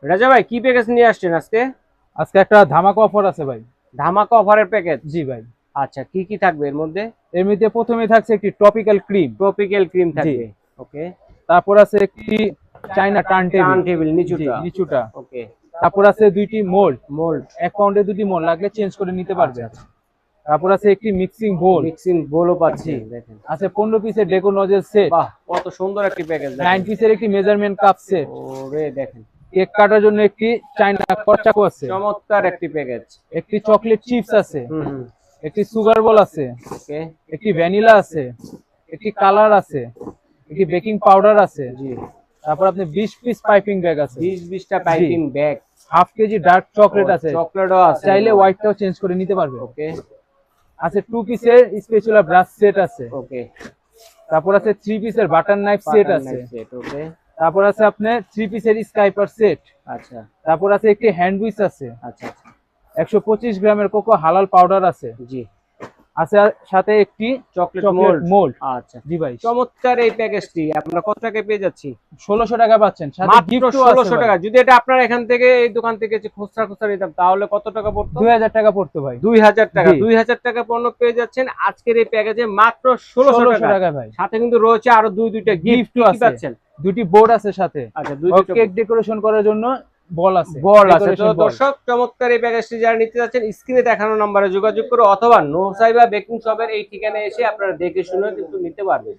রাজা ভাই কি প্যাকেজ নিয়ে আসছেন আজকে? আজকে একটা ধামাকা অফার আছে ভাই। ধামাকা অফারের প্যাকেজ? জি ভাই। আচ্ছা, কি কি থাকবে এর মধ্যে? এর মধ্যে প্রথমে থাকছে একটি টপিক্যাল ক্রিম। টপিক্যাল ক্রিম জি। থাকবে। ওকে। তারপর আছে একটি china turn turn table. Table জি, নিচুটা। নিচুটা। ওকে। তারপর আছে দুইটি মোল্ড। মোল্ড। এক পাউন্ডে দুটি মোল্ড লাগলে চেঞ্জ করে নিতে পারবে। আচ্ছা, তারপর আছে একটি মিক্সিং বোল। মিক্সিং বোলও পাচ্ছি জি। দেখেন। আছে 15 পিসের ডেকো নজেল সেট। বাহ, কত সুন্দর একটি প্যাকেজ 9 দেখেন। পিসের একটি মেজারমেন্ট কাপ সেট। ওরে দেখেন, কেক কাটার জন্য একটি চায়না চাকু আছে। চমৎকার একটি প্যাকেজ। একটি চকলেট চিপস আছে। হুম। একটি সুগার বল আছে। ওকে। একটি ভ্যানিলা আছে। একটি কালার আছে। একটি বেকিং পাউডার আছে। জি। তারপর আপনি 20 পিস পাইপিং ব্যাগ আছে। 20-20টা piping bag. Half KG dark chocolate আছে। চকলেটও আছে। চাইলে হোয়াইটটাও চেঞ্জ করে নিতে পারবে। ওকে। আছে 2 পিসের স্পেচুলা ব্রাশ সেট আছে। ওকে। তারপর আছে 3 পিসের বাটার নাইফ সেট আছে। সেট। ওকে। তারপর আছে আপনার 3 পিসের স্কাইপার সেট। আচ্ছা তারপর আছে একটি হ্যান্ড উইচ আছে। আচ্ছা আচ্ছা। 125 গ্রামের কোকো হালাল পাউডার আছে। জি। আছে সাথে একটি চকলেট মোল্ড। আচ্ছা। জি ভাই। চমৎকার এই প্যাকেজটি আমরা কত টাকায় পেয়ে যাচ্ছি? 1600 টাকা পাচ্ছেন, সাথে মাত্র গিফটও আছে 1600 ভাই। টাকা। যদি এটা আপনার এখান থেকে এই দোকান থেকে যে খুচরা নিতাম তাহলে কত টাকা পড়তো? 2000 টাকা পড়তো ভাই। 2000 টাকা। জি। 2000 টাকা পণ্য পেয়ে যাচ্ছেন আজকের এই প্যাকেজে মাত্র 1600 টাকা ভাই। সাথে কিন্তু রয়েছে আরো দুইটা গিফট আছে। পাচ্ছেন। দুটি বোর্ড আছে সাথে। আচ্ছা, দুইটা কেক ডেকোরেশন করার জন্য বল আছে। বল আছে। তো দর্শক, চমৎকার এই প্যাকেজটি যারা নিতে যাচ্ছেন স্ক্রিনে দেখানো নম্বরে যোগাযোগ করে অথবা নোসাইবা বেকিং শপের এই ঠিকানায় এসে আপনারা দেখে শুনে কিন্তু নিতে পারবেন।